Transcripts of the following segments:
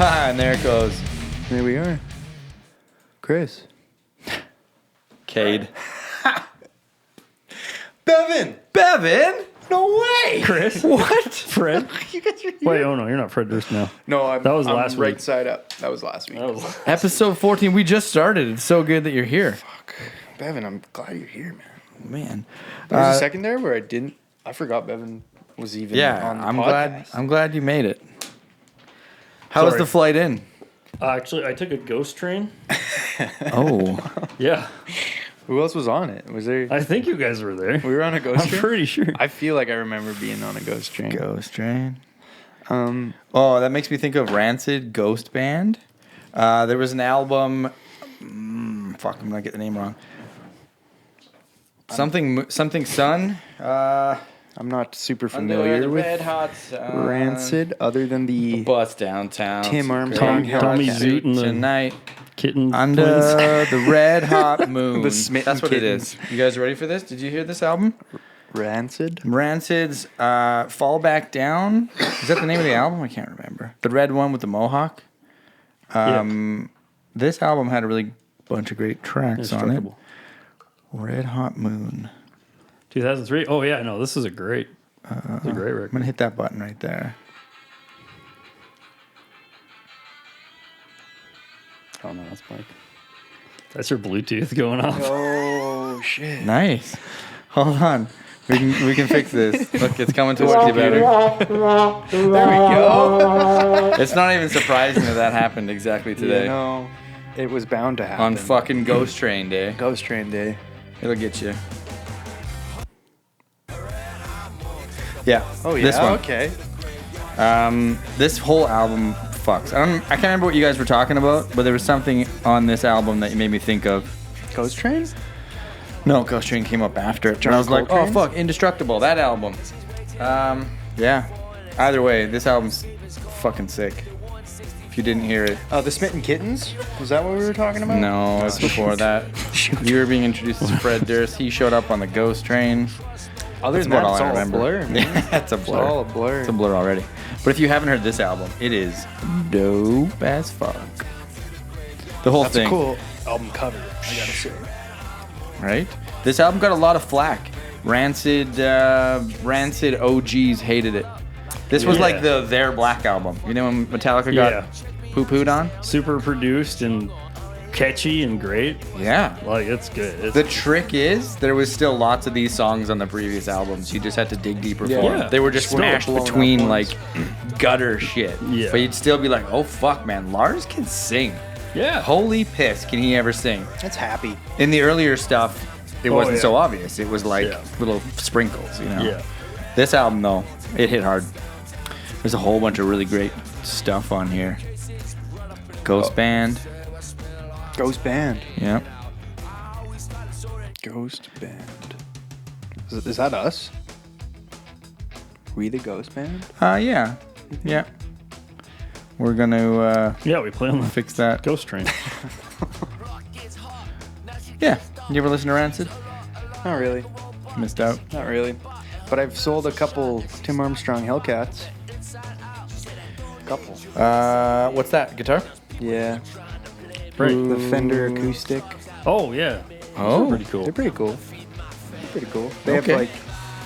And there it goes. There we are. Chris. Cade. Bevin? No way. Chris? What? Fred? You guys are here. Wait, oh no, you're not Fred Durst now. No, That was last right week. side up. That was last week. Episode 14. We just started. It's so good that you're here. Fuck. Bevin, I'm glad you're here, man. Man. There was a second there where I forgot Bevin was even on the podcast. I'm glad you made it. How was Sorry. the flight in? Actually, I took a ghost train. Oh. Yeah. Who else was on it? Was there? I think you guys were there. We were on a ghost I'm train? pretty sure. I feel like I remember being on a ghost train. Ghost Train. Oh, that makes me think of Rancid Ghost Band. There was an album. Fuck, I'm gonna get the name wrong. Something Sun. I'm not super familiar with Red Hot. Rancid, other than the Bus downtown. Tim Armstrong, Tommy Hellcat. Zoot and the Tonight kitten under twins. the red hot moon. The Smitten That's what Kittens. it is. You guys ready for this? Did you hear this album? Rancid. Rancid's Fall Back Down. Is that the name of the album? I can't remember. The red one with the mohawk. This album had a really bunch of great tracks on it. Indestructible. Red Hot Moon. 2003. Oh yeah, no, this is a great. It's a great I'm record. gonna hit that button right there. Oh no, that's Mike. That's your Bluetooth going off. Oh shit! Nice. Hold on. We can fix this. Look, it's coming towards you better. There we go. It's not even surprising that happened exactly today. You know, it was bound to happen On fucking Ghost Train Day. Ghost Train Day. It'll get you. Yeah. Oh yeah. This one. Okay. This whole album fucks. I can't remember what you guys were talking about, but there was something on this album that made me think of. Ghost Train. No, Ghost Train came up after it. John And I was like, Coltrane? oh fuck, Indestructible, that album. Yeah. Either way, this album's fucking sick. If you didn't hear it. The Smitten Kittens. Was that what we were talking about? No, it's before that. You were being introduced as Fred Durst. He showed up on the Ghost Train. Other That's than that, about it's all I all a remember. blur. Man. Yeah, it's a blur. all a blur. It's a blur already. But if you haven't heard this album, it is dope as fuck. The whole That's thing. a cool album cover. I gotta say. Right? This album got a lot of flack. Rancid OGs hated it. This was Yeah. like their Black album. You know when Metallica got poo-pooed on? Super produced and catchy and great. Yeah. Like it's good. It's The trick is there was still lots of these songs on the previous albums. You just had to dig deeper for Yeah. them. They were just Still smashed blown up between ones. like gutter shit. Yeah. But you'd still be like, oh fuck, man, Lars can sing. yeah. Holy piss, can he ever sing? That's happy. In the earlier stuff, it wasn't yeah. so obvious. It was like Yeah. little sprinkles, you know. Yeah. This album though, it hit hard. There's a whole bunch of really great stuff on here. Ghost Band. Ghost Band. Yep. Ghost Band. Is that us? We the Ghost Band? Yeah. Yeah. We're gonna Yeah, we play on the fix that. Ghost Train. Yeah. You ever listen to Rancid? Not really. Missed out. Not really. But I've sold a couple Tim Armstrong Hellcats. Couple. What's that? Guitar? Yeah. Right. The Fender acoustic. Oh yeah. Oh. Pretty cool. They're pretty cool. They Okay. have like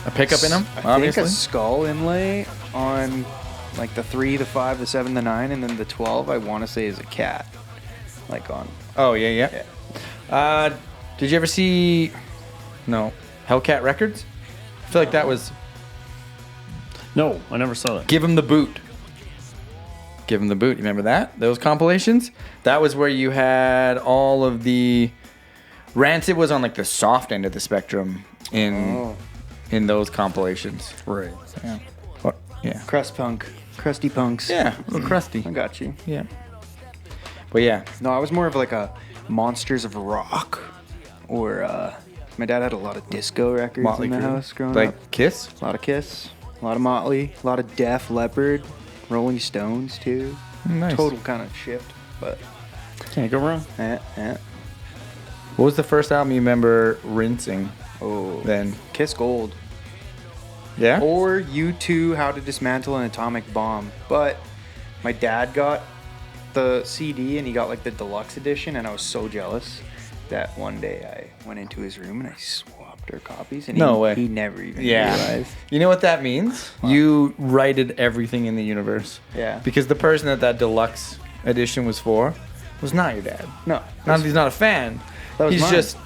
A pickup in them, I obviously. think a skull inlay on like the 3, the 5, the 7, the 9, and then the 12 I want to say is a cat. Like on. Oh, yeah. Did you ever see... No. Hellcat Records? I feel like that was... No, I never saw that. Give 'em the Boot. Give 'em the Boot. You remember that? Those compilations? That was where you had all of the... Rancid was on like the soft end of the spectrum in those compilations. Right. Yeah. What? Yeah. Crusty punks. Yeah. A little crusty. I got you. Yeah. But yeah. No, I was more of like a Monsters of Rock, or my dad had a lot of disco records Motley in the Crue. house growing Like up. Kiss? A lot of Kiss, a lot of Motley, a lot of Def Leppard, Rolling Stones too. Nice. Total kind of shift, but Can't go wrong. What was the first album you remember rinsing then? Kiss Gold. Yeah? Or U2, How to Dismantle an Atomic Bomb. But my dad got the CD and he got like the deluxe edition, and I was so jealous that one day I went into his room and I swapped our copies, and No way. He never even Yeah. realized. You know what that means? You righted everything in the universe. Yeah. Because the person that deluxe edition was for was not your dad. No. He's not a fan. That was He's mine. just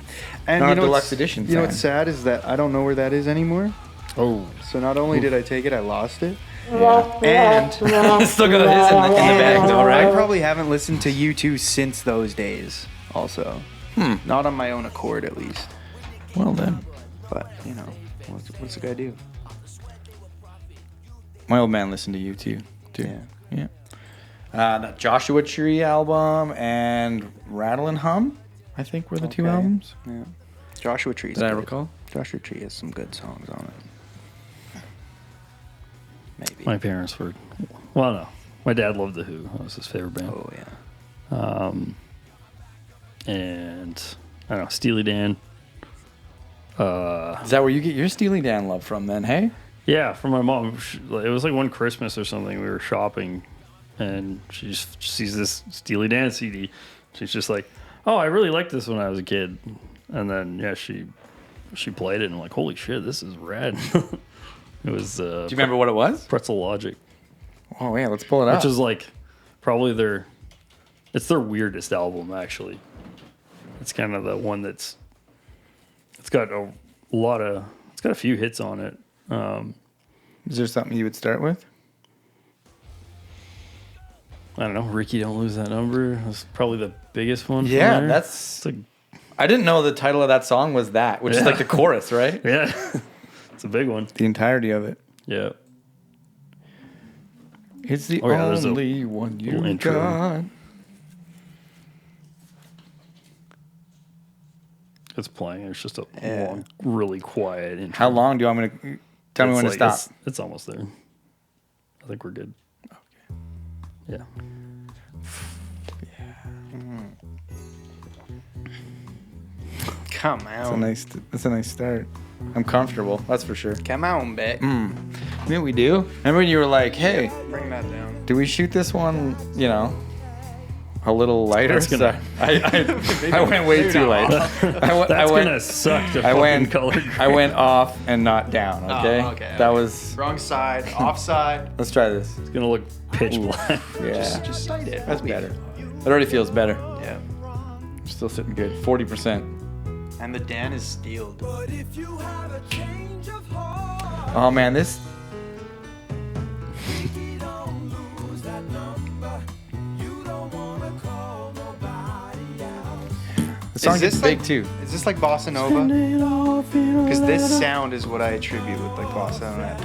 And not you a know deluxe what's- edition You know fan. what's sad is that I don't know where that is anymore. Oh, So not only did I take it, I lost it. Yeah. And Still got his in the bag though, I right? probably haven't listened to U2 since those days also. Not on my own accord, at least. Well then. But, you know, what's the guy do? My old man listened to you too. Yeah. Yeah. That Joshua Tree album and Rattle and Hum, I think were the two Okay. albums. Yeah. Joshua Tree's Did I good. recall? Joshua Tree has some good songs on it. Maybe. my parents were. Well, no, my dad loved the Who. That was his favorite band. Oh, yeah. And I don't know, Steely Dan. Is that where you get your Steely Dan love from then, hey? Yeah, from my mom. It was like one Christmas or something. We were shopping, and she just sees this Steely Dan CD. She's just like, "Oh, I really liked this when I was a kid." And then yeah, she played it, and I'm like, "Holy shit, this is rad!" It was. Do you remember what it was? Pretzel Logic, Oh yeah, let's pull it up. which is like probably it's their weirdest album actually. It's kind of the one it's got it's got a few hits on it. Is there something you would start with? I don't know. Ricky, Don't Lose That Number. That's probably the biggest one. from Yeah, there. that's. It's like, I didn't know the title of that song was that, which is Yeah. like the chorus, right? yeah, it's a big one. The entirety of it. Yeah. It's the Oh, yeah, there's a only one you little intro. got. It's playing. It's just a Yeah. long, really quiet intro. How long do you want me to tell me It's when like- to stop? It's almost there. I think we're good. Yeah. Come That's a nice start. I'm comfortable, that's for sure. Come on, Beck. You know what we do? Remember when you were like, hey, Bring that down. do we shoot this one, you know, a little lighter? That's gonna- I went way too light. That's gonna suck to I fucking went, color I went off and not down, okay? okay, That okay. was, Wrong side, offside. let's try this. It's gonna look pitch black. Yeah, Just cite it. that's better. It already feels better. Yeah. I'm still sitting good, 40%. And the Dan is steeled. Oh man, this. The song gets big too. Is this like bossa nova? Because this sound is what I attribute with like bossa nova.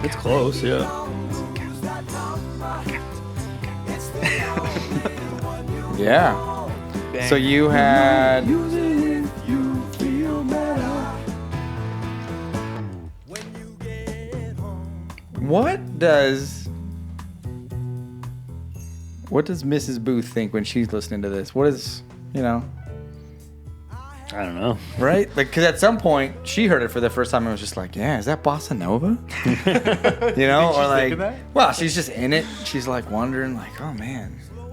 It's close, yeah. Yeah. Bang. So you had. What does Mrs. Booth think when she's listening to this? What is, you know, I don't know. right? Like, because at some point she heard it for the first time and was just like, "Yeah, is that bossa nova?" You know, or like, of that? well, she's just in it. She's like wondering, like, "Oh man,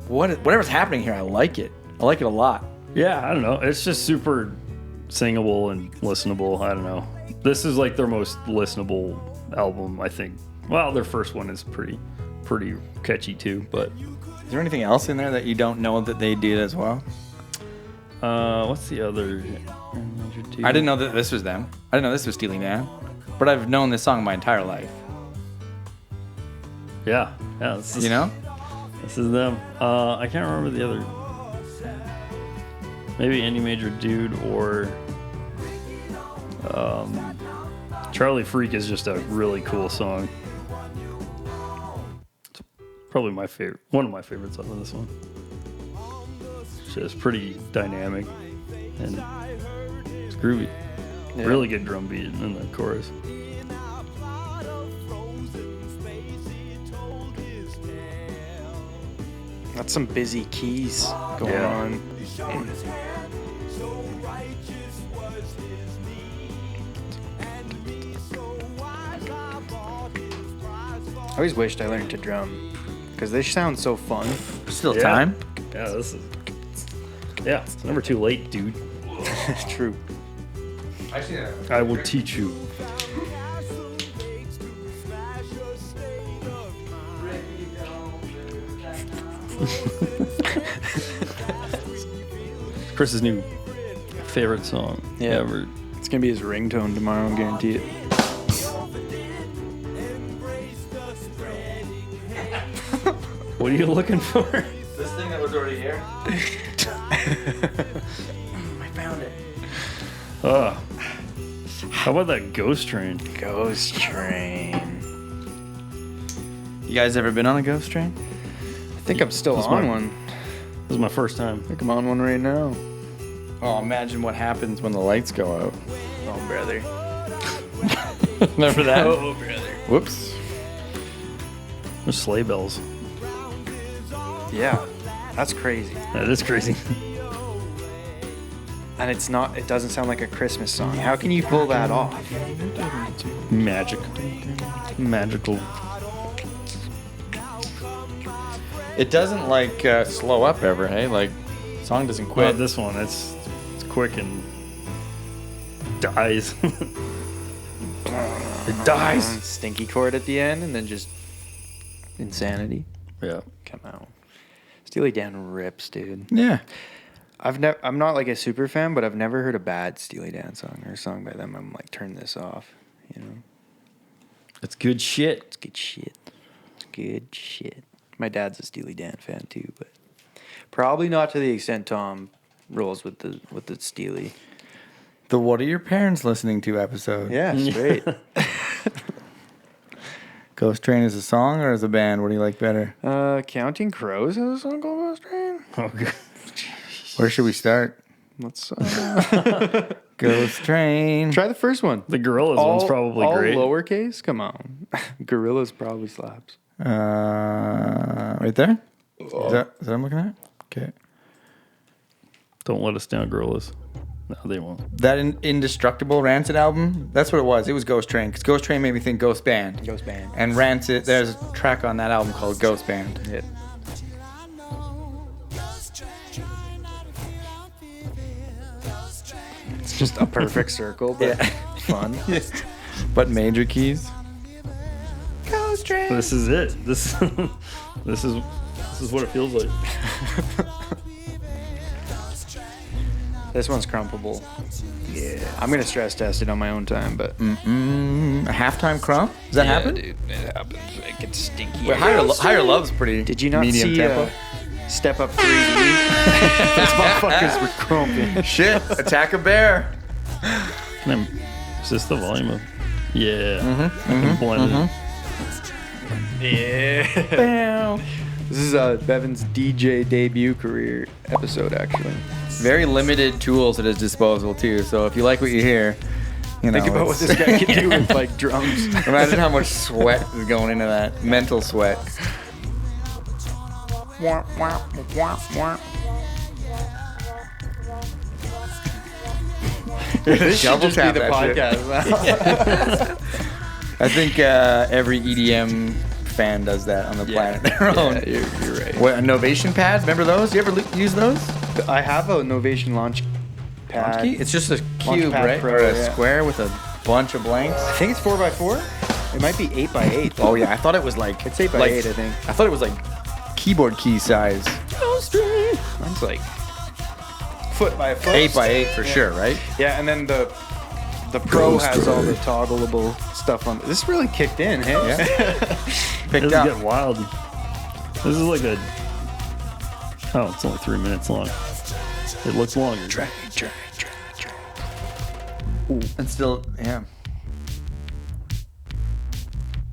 whatever's happening here, I like it. I like it a lot." Yeah, I don't know. It's just super singable and listenable. I don't know. This is like their most listenable album, I think. Well, their first one is pretty catchy too. But Is there anything else in there that you don't know that they did as well? what's the other? I didn't know that this was them. I didn't know this was Steely Dan, but I've known this song my entire life. Yeah. This is, You know? this is them. I can't remember the other. Maybe Any Major Dude or Charlie Freak is just a really cool song. It's probably my favorite, one of my favorites on this one. It's just pretty dynamic and it's groovy. Yeah. Really good drum beat in the chorus. Got some busy keys going Yeah. on. I always wished I learned to drum because they sound so fun. Still Yeah. time. Yeah, this is. Yeah, it's never too late, dude. True. I will teach you. Chris's new favorite song ever. It's gonna be his ringtone tomorrow. I guarantee it. What are you looking for? This thing that was already here. I found it. How about that Ghost Train? Ghost Train. You guys ever been on a ghost train? I think I'm still That's on mine. one. This is my first time. I think I'm on one right now. Oh, imagine what happens when the lights go out. Oh, brother. Remember that? Oh, brother. Whoops. There's sleigh bells. Yeah, that's crazy. That is crazy. And it's not. It doesn't sound like a Christmas song. How can you pull that off? Magic. Magical. It doesn't like slow up ever, hey? Like, song doesn't Well, quit. this one, it's quick and dies. It dies. Stinky chord at the end, and then just insanity. Yeah. Come out. Steely Dan rips, dude. Yeah. I'm not like a super fan, but I've never heard a bad Steely Dan song or a song by them. I'm like, turn this off. You know, It's good shit. it's good shit. Good shit. My dad's a Steely Dan fan too, but probably not to the extent Tom rolls with the Steely. The What Are Your Parents Listening To episode. Yeah, straight. Ghost Train is a song or as a band? What do you like better? Counting Crows has a song called Ghost Train. Oh, God. Where should we start? Let's Ghost Train. try the first one. The Gorillas one's probably all great. lowercase. Come on, Gorillas probably slaps. Right there? Is that what I'm looking at? Okay. Don't let us down, Gorillas. No, they won't. That Indestructible Rancid album, that's what it was. It was Ghost Train. Because Ghost Train made me think Ghost Band. Ghost Band. And Rancid, there's a track on that album called Ghost Band. Yeah. It's just a perfect circle, but fun. But major keys. Ghost Train. This is it. This is what it feels like. This one's crumpable. Yeah. I'm gonna stress test it on my own time, but A halftime crump? Does that happen? dude, it happens. It gets stinky. Wait, higher Love's pretty Did you not medium see tempo. Step Up 3D? Those motherfuckers were crumping. Shit, attack a bear. Is this the volume of? Yeah. I can blend it. Yeah. This is Bevin's DJ debut career episode, actually. Very limited tools at his disposal too. So if you like what you hear, you know, Think about what this guy can do with like drums. Imagine how much sweat is going into that. Mental sweat. This should Double just be tap the that podcast. I think every EDM fan does that on the planet their own. Yeah, you're right. What, a Novation pad? Remember those? You ever use those? I have a Novation launch pad. Key? It's just a cube, Launchpad right? Pro, Or a yeah. square with a bunch of blanks. I think it's 4x4. It might be 8x8. Oh yeah, I thought it was like It's 8x8, like, I think. I thought it was like keyboard key size. Mine's like foot by foot. 8x8 for sure, right? Yeah, and then the Pro has all the toggleable stuff on. This really kicked in, hey? Yeah. This Picked is up. getting wild. This is like a. Oh, it's only 3 minutes long. It looks longer. Try. Ooh, and still, yeah.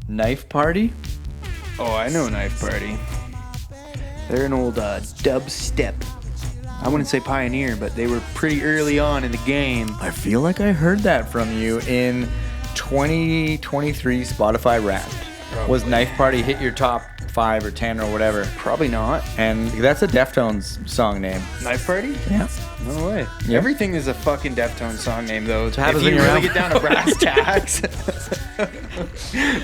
Knife Party? Oh, I know Knife Party. They're an old dubstep. I wouldn't say pioneer, but they were pretty early on in the game. I feel like I heard that from you in 2023 Spotify Wrapped. Was Knife Party hit your top 5 or 10 or whatever? Probably not. And that's a Deftones song name. Knife Party? Yeah. No way. Yeah. Everything is a fucking Deftones song name, though. If happens you when you're really around. get down to brass tacks,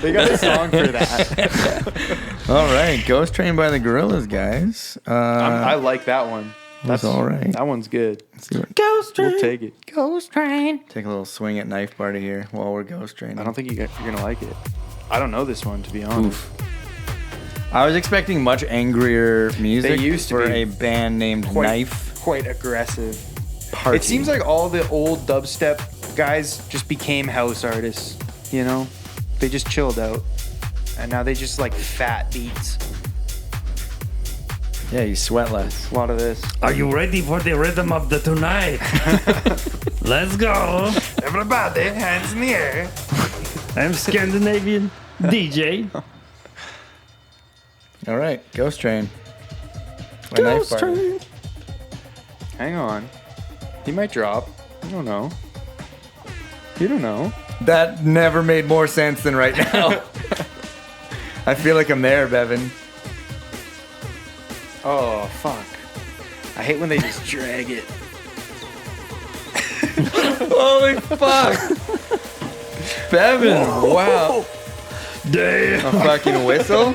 they got a song for that. All right, Ghost Train by the Gorillas, guys. I like that one. That's all right. That one's good. Ghost Train. We'll take it. Ghost Train. Take a little swing at Knife Party here while we're Ghost Training. I don't think you're gonna like it. I don't know this one, to be honest. Oof. I was expecting much angrier music They used to for be a band named Knife Quite aggressive. Party. It seems like all the old dubstep guys just became house artists, you know? They just chilled out. And now they just like fat beats. Yeah, you sweat less. A lot of this. Are you ready for the rhythm of the tonight? Let's go. Everybody, hands in the air. I'm Scandinavian DJ. All right, Ghost Train. By Knife Party. Hang on. He might drop. You don't know. You don't know. That never made more sense than right now. I feel like I'm there, Bevin. Oh, fuck. I hate when they just drag it. Holy fuck. Bevin, wow. Damn. A fucking whistle?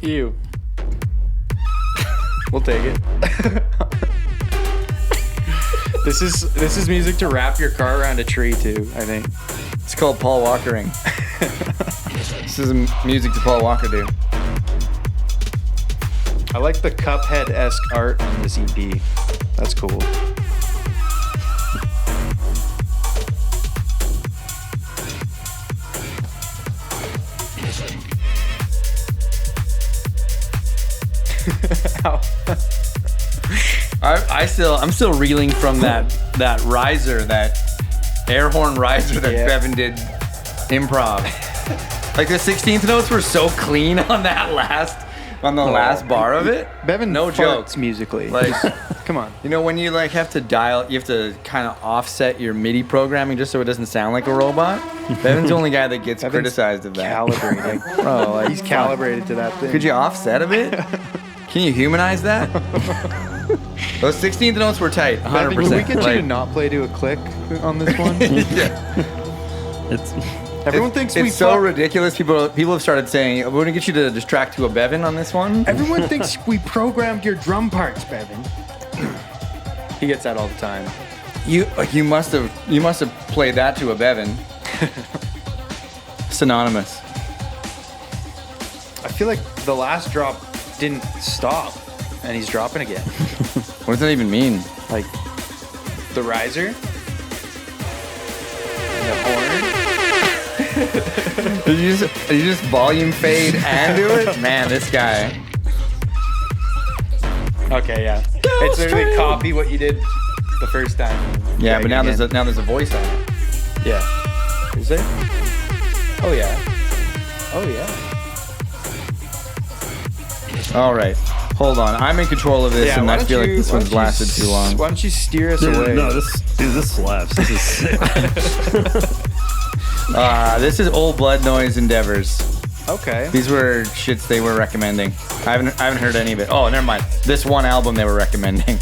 Ew. We'll take it. This is music to wrap your car around a tree too, I think. It's called Paul Walkering. This is music to Paul Walker do. I like the Cuphead-esque art on this EP. That's cool. I'm still reeling from that riser, that air horn riser that Yeah. Bevin did improv. Like the 16th notes were so clean on that last bar of it. Bevan No farts joke. musically. Like, Come on. you know when you like have to dial, you have to kind of offset your MIDI programming just so it doesn't sound like a robot. Bevin's the only guy that gets Bevan's criticized of that. Calibrating. Bro, like, He's calibrated to that thing. could you offset a bit? Can you humanize that? Those 16th notes were tight, 100%. Bevan, can we get you Like- to not play to a click on this one? It's Everyone thinks it's so ridiculous. People have started saying, "We're gonna get you to distract to a Bevin on this one." Everyone thinks we programmed your drum parts, Bevan. He gets that all the time. You must have played that to a Bevin. Synonymous. I feel like the last drop didn't stop, and he's dropping again. What does that even mean? Like the riser, and the horn. Did you just volume fade and do it? Man, this guy. Okay, yeah. It's literally copy what you did the first time. Yeah, but now again. there's a voice on it. Yeah. Is there? Oh yeah. Oh yeah. All right, hold on. I'm in control of this, and why I don't feel like you- this why one's don't you lasted too long. Why don't you steer us away? no, this slaps. This is sick. This is Old Blood Noise Endeavors. Okay. These were shits they were recommending. I haven't heard any of it. Oh, never mind. This one album they were recommending.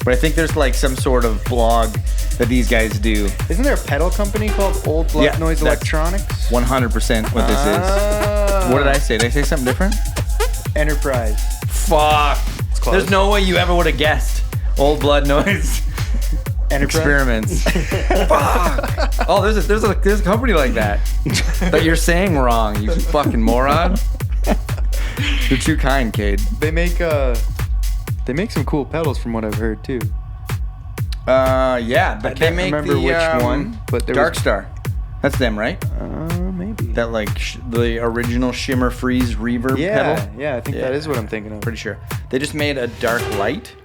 But I think there's like some sort of blog that these guys do. Isn't there a pedal company called Old Blood Yeah, Noise that's- Electronics? 100% what this is. What did I say? Did I say something different? Enterprise. Fuck. close. There's no way you ever would have guessed Old Blood Noise Enterprise. Experiments. Fuck. Oh, there's a company like that you're saying wrong. You fucking moron. You're too kind, Cade. They make some cool pedals from what I've heard too. Yeah, but I they can't make remember which one, but there Dark was- Star. That's them, right? Maybe. That like the original Shimmer Freeze reverb pedal. Yeah, I think that is what I'm thinking of. Pretty sure. They just made a Dark Light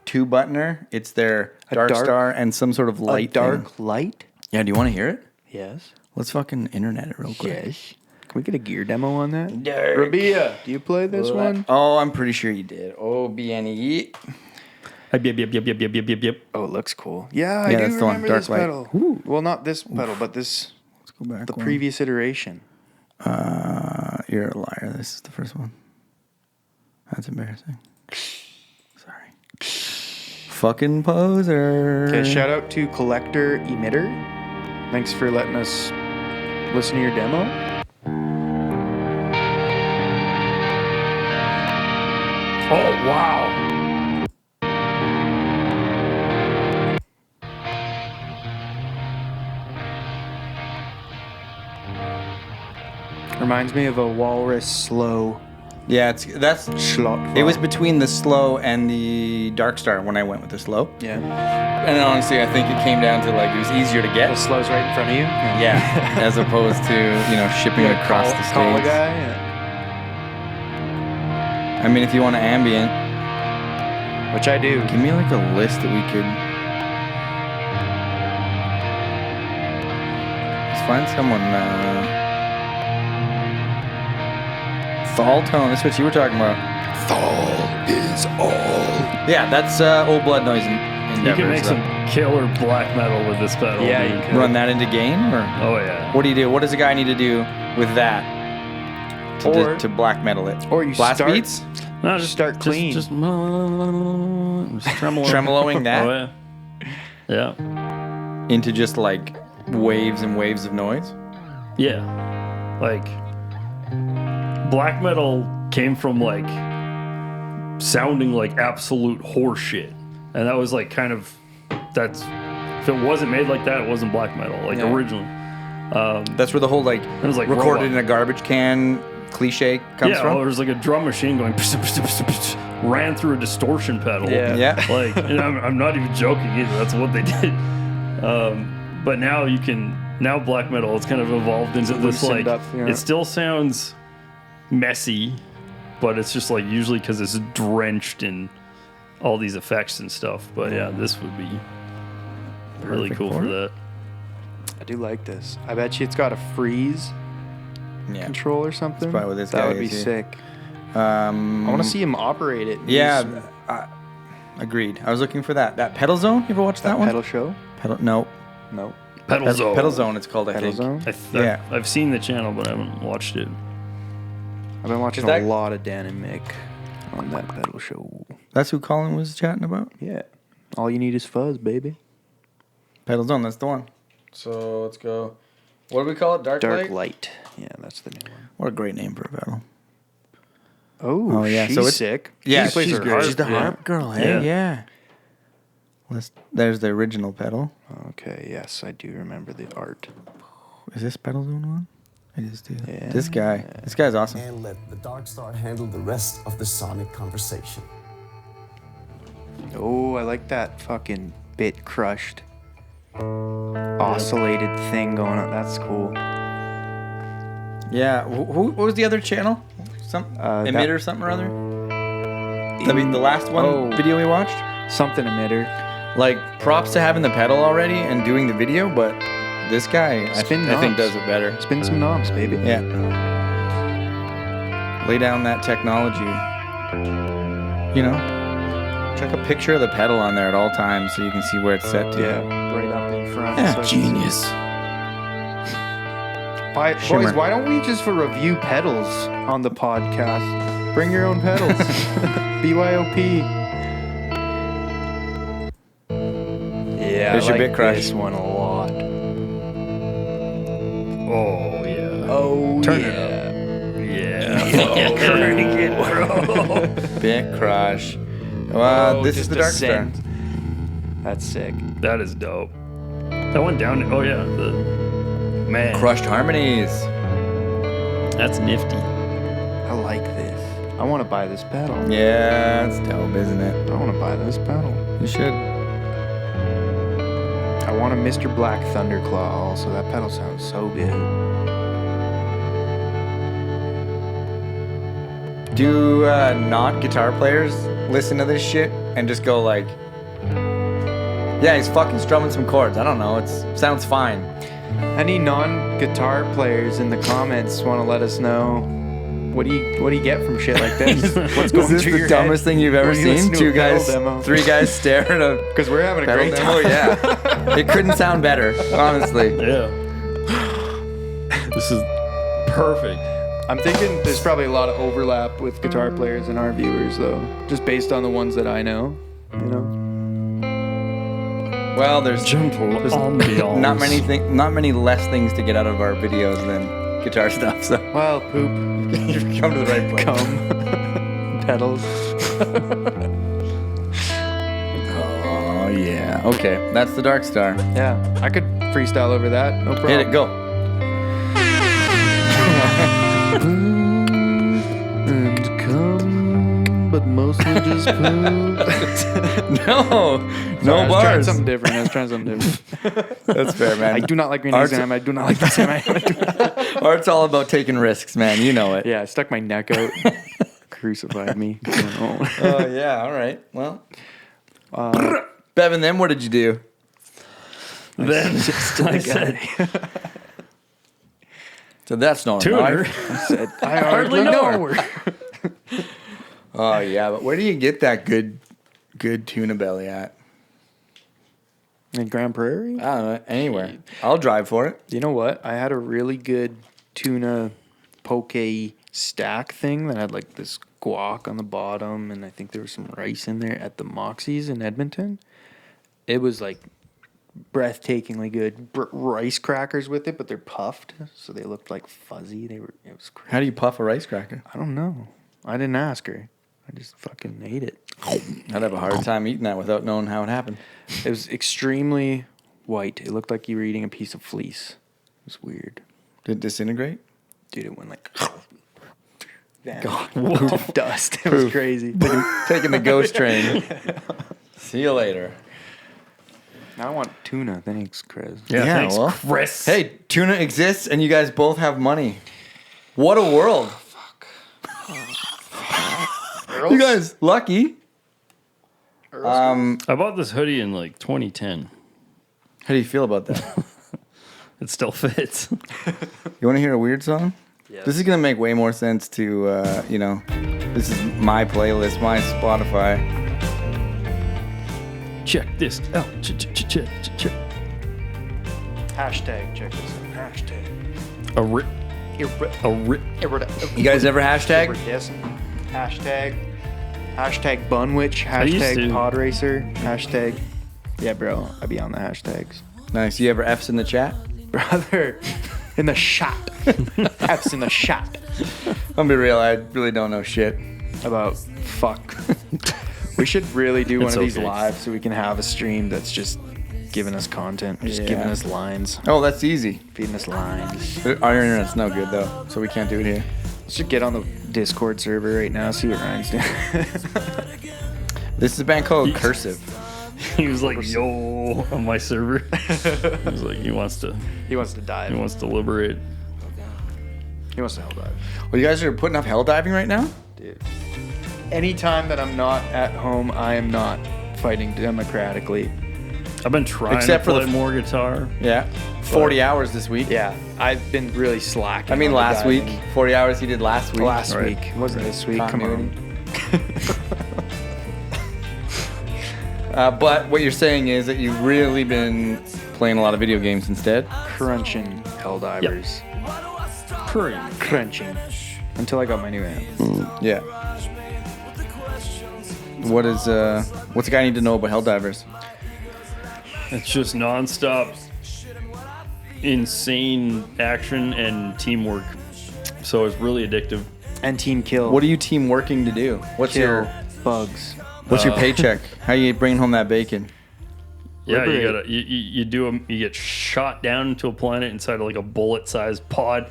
2-buttoner. It's their Dark Star and some sort of light A dark thing. light? Yeah, do you want to hear it? Yes. Let's fucking internet it real quick. Yes. Can we get a gear demo on that? Dark. Rabia, do you play this one? Oh, I'm pretty sure you did. Oh, BNE. Yep. Oh, it looks cool. Yeah, I Yeah, do that's the one, remember Dark this Light. pedal. Well, not this pedal, but this Let's go back. the previous iteration. You're a liar. This is the first one. That's embarrassing. Sorry. Fucking poser. Okay, shout out to Collector Emitter. Thanks for letting us listen to your demo. Oh, wow. Reminds me of a Walrus slow Yeah, that's. schlot. It was between the slow and the Dark Star when I went with the slow. Yeah. And honestly, I think it came down to like it was easier to The get. slow's right in front of you. Yeah, as opposed to shipping Yeah, across the call a states. guy. Yeah. I mean, if you want an ambient, Which I do. give me like a list that we could. Let's find someone. Thal tone. That's what you were talking about. Thal is all. Yeah, that's old blood noise. You Endeavors, can make some killer black metal with this pedal. Yeah, dude. you could. Run that into gain, or Oh, yeah. what do you do? What does a guy need to do with that to black metal it? Or you blast start- beats, No, Start clean. Just tremolo. tremoloing that Oh, yeah. Yeah. into just like waves and waves of noise. Yeah. Like, black metal came from like sounding like absolute horseshit. And that was like kind of, that's, if it wasn't made like that, it wasn't black metal, like Yeah. originally. That's where the whole like was like recorded robot. in a garbage can cliche comes Yeah, from. well, there's like a drum machine going, ran through a distortion pedal. Yeah. Yeah. Like, and I'm not even joking either. That's what they did. But now now black metal, it's kind of evolved into this loosened like, up, yeah. it still sounds messy, but it's just like usually because it's drenched in all these effects and stuff. But yeah, this would be really Perfect cool for for it. that. I do like this. I bet you it's got a freeze Yeah. control or something. probably what this that guy would be is, yeah. sick. I I want to see him operate it. Yeah, Use agreed. I was looking for that. That pedal zone. You ever watched that one? pedal show. No. No. Pedal Zone. Pedal zone. It's called. I Pedal think. zone. Yeah. I've seen the channel, but I haven't watched it. I've been watching Is that- a lot of Dan and Mick on that pedal show. That's who Colin was chatting about. Yeah. All you need is fuzz, baby. Pedal zone. That's the one. So let's go. What do we call it? Dark Dark light. light. Yeah, that's the new one. What a great name for a pedal. Oh, yeah, she's so it's- sick. Yeah, She plays she's her great. harp, She's the yeah. harp girl. Hey, Yeah. yeah. There's the original pedal. Okay, yes, I do remember the art. Is this pedal zone one? It is too. Yeah. This guy's awesome. And let the Dark Star handle the rest of the sonic conversation. Oh, I like that fucking bit crushed, oscillated thing going on. That's cool. Yeah. What was the other channel? Some emitter something or other. I mean, the last one video we watched. Something emitter. Like props to having the pedal already and doing the video, but this guy I Spin think knobs. does it better. Spin some knobs, baby. Yeah. Lay down that technology. You know, check a picture of the pedal on there at all times so you can see where it's set to. Yeah, right up in front. Yeah, so I can genius. see. Shimmer. Boys, why don't we just review pedals on the podcast? Bring your own pedals. BYOP. Yeah, There's I your like bit crush. this one a lot. Oh, yeah. Oh, Turn yeah. it Bit crush. Well, this is just the Dark Star. ascend. That's sick. That is dope. That went down. Oh, yeah. Man. Crushed harmonies. That's nifty. I like this. I want to buy this pedal. Yeah, it's dope, isn't it? I want to buy this pedal. You should. I want a Mr. Black Thunderclaw also. That pedal sounds so good. Do not guitar players listen to this shit and just go like, yeah, he's fucking strumming some chords. I don't know. It sounds fine. Any non-guitar players in the comments want to let us know What do you get from shit like this? What's Is going this through the your dumbest thing you've ever when you listen seen? to a 2 guys, pedal demo? 3 guys stare at a Because we're having a pedal great demo. time. Yeah, it couldn't sound better, honestly. Yeah. This is perfect. I'm thinking there's probably a lot of overlap with guitar players and our viewers, though, just based on the ones that I know. You know. Well, there's Gentle ambiance. not many less things to get out of our videos than guitar stuff. So Well, poop, you've come to the right place. cum, pedals. Oh yeah. Okay, that's the Dark Star. Yeah, I could freestyle over that. No problem. Hit it. Go. And come, but mostly just poop. No I was trying bars. something different. I was trying something different. That's fair, man. I do not like green Art's- exam. I do not like this exam. Art's all about taking risks, man. You know it. Yeah, I stuck my neck out. Crucified me. Oh yeah. All right. Well, Bevin, then what did you do? Then I said, So that's not tuner. I hardly know her. Oh yeah, but where do you get that good tuna belly at? In Grand Prairie? I don't know. Anywhere. I'll drive for it. You know what? I had a really good tuna poke stack thing that had like this guac on the bottom, and I think there was some rice in there at the Moxie's in Edmonton. It was like breathtakingly good. Rice crackers with it, but they're puffed, so they looked like fuzzy. It was crazy. How do you puff a rice cracker? I don't know. I didn't ask her. I just fucking ate it. I'd have a hard time eating that without knowing how it happened. It was extremely white. It looked like you were eating a piece of fleece. It was weird. Did it disintegrate? Dude, it went like... God, dust. It was crazy. Taking the ghost train. See you later. Now I want tuna. Thanks, Chris. Yeah, Yeah, thanks, well. Chris. Hey, tuna exists and you guys both have money. What a world. You guys lucky. I bought this hoodie in like 2010. How do you feel about that? It still fits. You want to hear a weird song? Yes. This is going to make way more sense to, this is my playlist, my Spotify. Check this out. Check. Hashtag, check this out. Hashtag. A rip. You guys ever hashtag? Hashtag Bunwich. used Hashtag to. Podracer. Hashtag. Yeah, bro. I be on the hashtags. Nice. You ever F's in the chat? Brother. In the shot. F's in the shot. I'll be real, I really don't know shit. About fuck. We should really do one It's of these okay. live so we can have a stream that's just giving us content. Just giving us lines. Oh, that's easy. Feeding us lines. Our internet's no good, though, so we can't do it here. Should get on the Discord server right now, see what Ryan's doing. This is a band called Cursive. He was like, "Yo," on my server. He was like, he wants to dive. liberate. He wants to hell dive. Well, you guys are putting up hell diving right now? Dude. Anytime that I'm not at home, I am not fighting democratically. I've been trying Except to for play the- more guitar. Yeah. 40 hours this week. Yeah, I've been really slacking. I mean, on the last week. diving. 40 hours he did last week. Last Right. week. It wasn't this week. Come Continuity. on. But what you're saying is that you've really been playing a lot of video games instead. Crunching HellDivers. Crunching. Until I got my new amp. Yeah. What's a guy need to know about HellDivers? It's just nonstop, insane action and teamwork. So it's really addictive. And Team Kill. What are you team working to do? What's Kill your bugs. paycheck? How you bringing home that bacon? Yeah, you Liberate. gotta you get shot down into a planet inside of like a bullet-sized pod.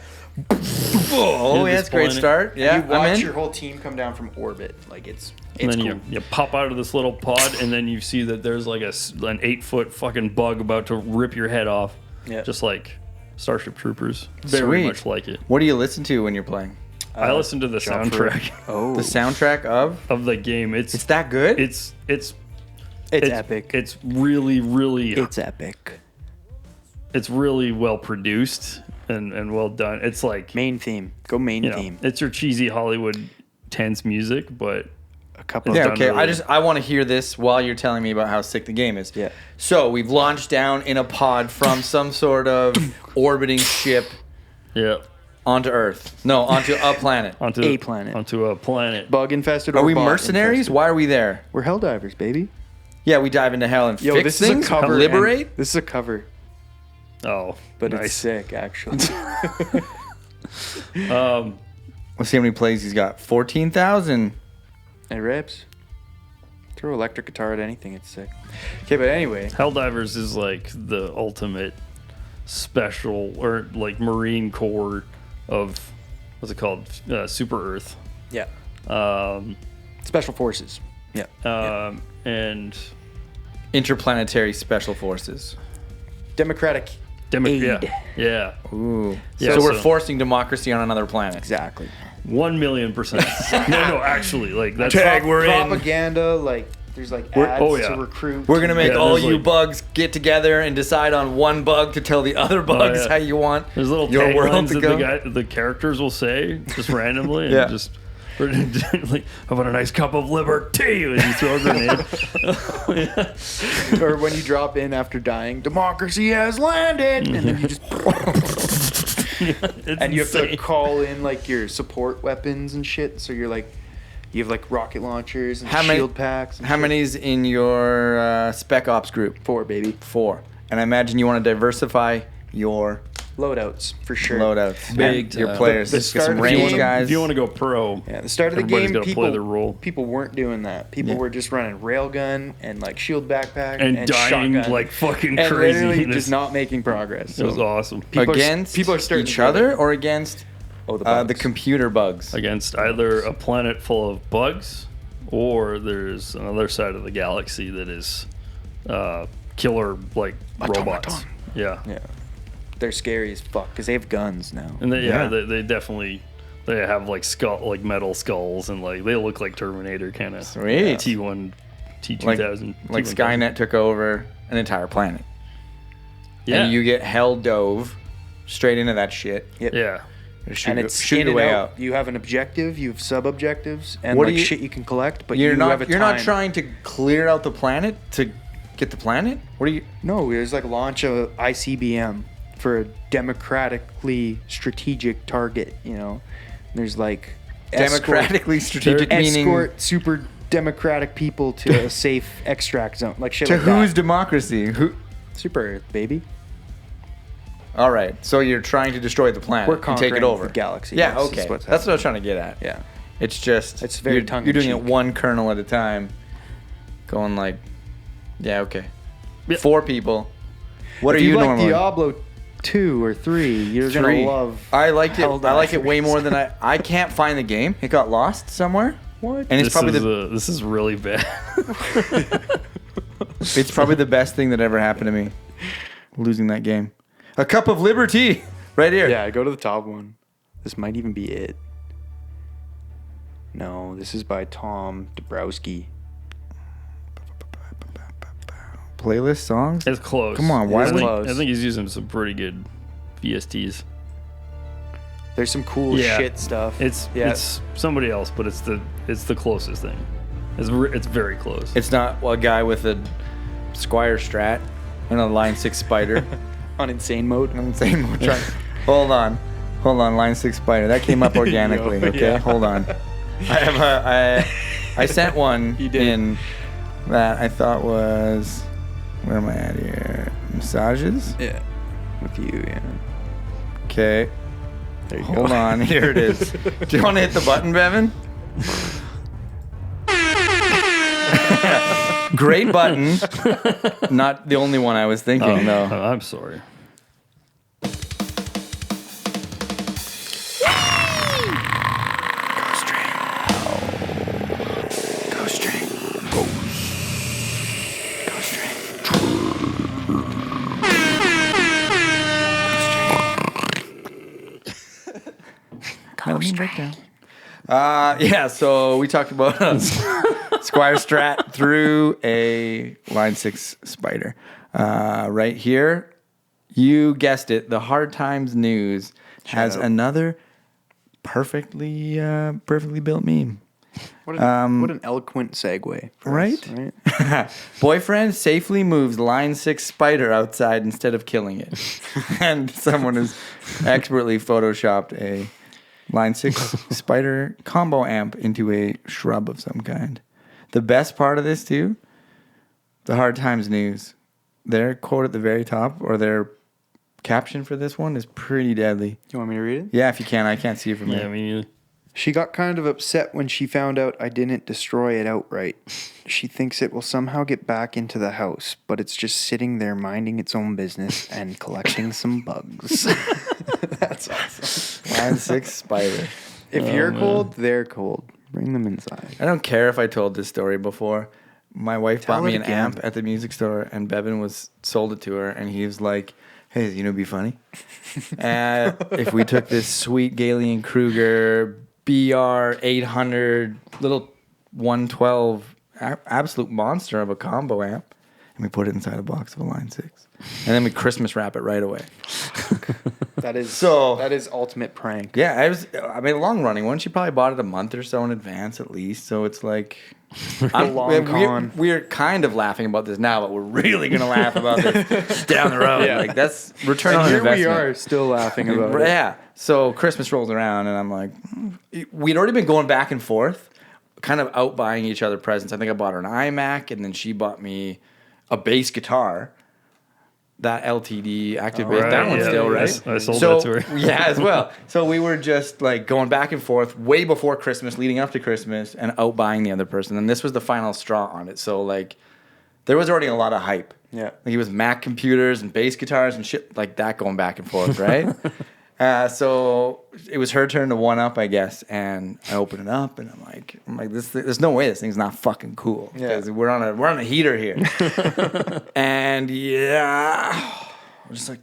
Oh, yeah, this that's a great planet. start. Yeah, You watch I'm in. your whole team come down from orbit. Like it's And then cool. you pop out of this little pod, and then you see that there's like an 8-foot fucking bug about to rip your head off. Yeah. Just like Starship Troopers. Very Sweet. much like it. What do you listen to when you're playing? I listen to the soundtrack Oh, The soundtrack of? of the game. It's that good? It's epic. It's really, really It's epic. it's really well produced, and well done. It's like, Main theme. Go main you know, theme. it's your cheesy Hollywood tense music, but A couple Yeah, of okay. really- I want to hear this while you're telling me about how sick the game is. Yeah. So we've launched down in a pod from some sort of orbiting ship yeah, onto Earth. No, onto a planet. onto A planet. onto a planet. bug infested. Are or we bot mercenaries? infested. Why are we there? We're HellDivers, baby. Yeah, we dive into hell and Yo, fix this things, is a cover. liberate. and- This is a cover, Oh, but nice. it's sick actually. Let's see how many plays he's got. 14,000. It rips. Throw electric guitar at anything, it's sick. Okay, but anyway, HellDivers is like the ultimate special or like Marine Corps of what's it called? Super Earth. yeah, Um, special forces. Yeah, and Interplanetary Special Forces. democratic Demo- aid. yeah. Ooh. Yeah, so we're so- forcing democracy on another planet. Exactly. 1,000,000%. no, actually, like that's Tag, we're in. propaganda. Like there's like We're- ads oh, yeah. to recruit. We're gonna make Yeah, all there's you like- bugs get together and decide on one bug to tell the other bugs yeah. how you want There's little your world taglines to that go. the characters will say just randomly, and Yeah. just like, how about a nice cup of liberty? And you throw a grenade. or when you drop in after dying, democracy has landed, and then you just It's and you have to insane. call in like your support weapons and shit. So you're like, you have like rocket launchers and How many- shield packs. And How shit. many's in your Spec Ops group? 4, baby. 4. And I imagine you want to diversify your Loadouts for sure. loadouts. Big Your time. players. The Get start some of the range game- guys. If you want to go pro, Yeah, the start of the Everybody's game, gotta play people their role. people weren't doing that. People Yeah. were just running railgun and like shield backpack and dying shotgun. like fucking and crazy. literally And just not making progress. it was So awesome. people against people are starting each to get other it. or against Oh, the the bugs. computer bugs? Against either a planet full of bugs, or there's another side of the galaxy that is killer like robots. Automaton. Yeah. Yeah, they're scary as fuck because they have guns now. And they, Yeah. they definitely they have like metal skulls, and like they look like Terminator kind of Sweet. T1 Like, T2000 like T1000. Skynet took over an entire planet. Yeah. And you get hell dove straight into that shit. Yep. yeah. Shoot, And it's shoot in your and way out. out. You have an objective, you have sub objectives, and What do like you- shit you can collect. But You're you have a not time. trying to clear out the planet to get the planet? What are you No, there's like launch a ICBM for a democratically strategic target. You know, there's like democratically strategic meaning escort super democratic people to a safe extract zone, like shit to like whose that. democracy? Who Super Earth, baby. All right. So you're trying to destroy the planet We're and conquering take it over. the galaxy. Yeah, Yes, okay. is what's That's what I was trying to get at. Yeah. It's just It's very you're doing it tongue-in-cheek. one kernel at a time, going like, yeah, okay, Yeah. 4 people. What If are you like normally? Diablo 2 or 3, you're 3. gonna love. I liked it. I like it way Helldivers. more than I can't find the game. It got lost somewhere, What? and it's probably this is really bad. it's probably the best thing that ever happened to me. Losing that game. A cup of liberty, right here. Yeah, go to the top one. This might even be it. No, this is by Tom Dabrowski. Playlist songs. It's close. Come on, why I would- think, Close. I think he's using some pretty good VSTs. There's some cool Yeah. shit stuff. It's somebody else, but it's the closest thing. It's very close. It's not a guy with a Squire Strat and a Line 6 Spider. on insane mode. I'm saying we're trying. Hold on, Line 6 Spider. That came up organically. Yo, Okay, yeah. hold on. I sent one You did. in that I thought was, where am I at here? Massages. Yeah. With you, yeah. Okay, There you hold go. on. Here it is. Do you want to hit the button, Bevin? Great button. Not the only one I was thinking though. I'm sorry. Ghost train. Ghost train. Ghost train. Yeah, so we talked about Squire Strat through a Line 6 Spider. Right here, You guessed it. The Hard Times News has out. another perfectly built meme. What an eloquent segue. For Right? us, right? Boyfriend safely moves line 6 spider outside instead of killing it. And someone has expertly photoshopped a line 6 spider combo amp into a shrub of some kind. The best part of this, too, the Hard Times News, their quote at the very top, or their caption for this one, is pretty deadly. You want me to read it? Yeah, if you can. I can't see it from Yeah, here. I mean, She got kind of upset when she found out I didn't destroy it outright. She thinks it will somehow get back into the house, but it's just sitting there minding its own business and collecting some bugs. That's awesome. Line 6 spider. If you're cold, they're cold. Bring them inside. I don't care if I told this story before. My wife Tell bought me it an again. amp at the music store, and Bevin sold it to her, and he was like, "Hey, you know, it'd be funny if we took this sweet Galen Kruger BR 800 little 112 absolute monster of a combo amp, and we put it inside a box of a line 6, and then we Christmas wrap it right away." That is So- that is ultimate prank. Yeah, I mean, a long running one. She probably bought it a month or so in advance at least. So it's like long con. We're kind of laughing about this now, but we're really gonna laugh about this down the road. Yeah. Like that's return And on here investment. we are still laughing about it. Yeah. So Christmas rolls around, and I'm like, we'd already been going back and forth, kind of out buying each other presents. I think I bought her an iMac, and then she bought me a bass guitar. That LTD active bass, that one yeah, still, right? I sold that to her. Yeah, as well. So we were just like going back and forth way before Christmas, leading up to Christmas, and out buying the other person. And this was the final straw on it. So like, there was already a lot of hype. Yeah. Like it was Mac computers and bass guitars and shit like that going back and forth, right? So it was her turn to one up, I guess, and I open it up, and I'm like, there's no way this thing's not fucking cool. Yeah. Because we're on a heater here. And yeah, I'm just like,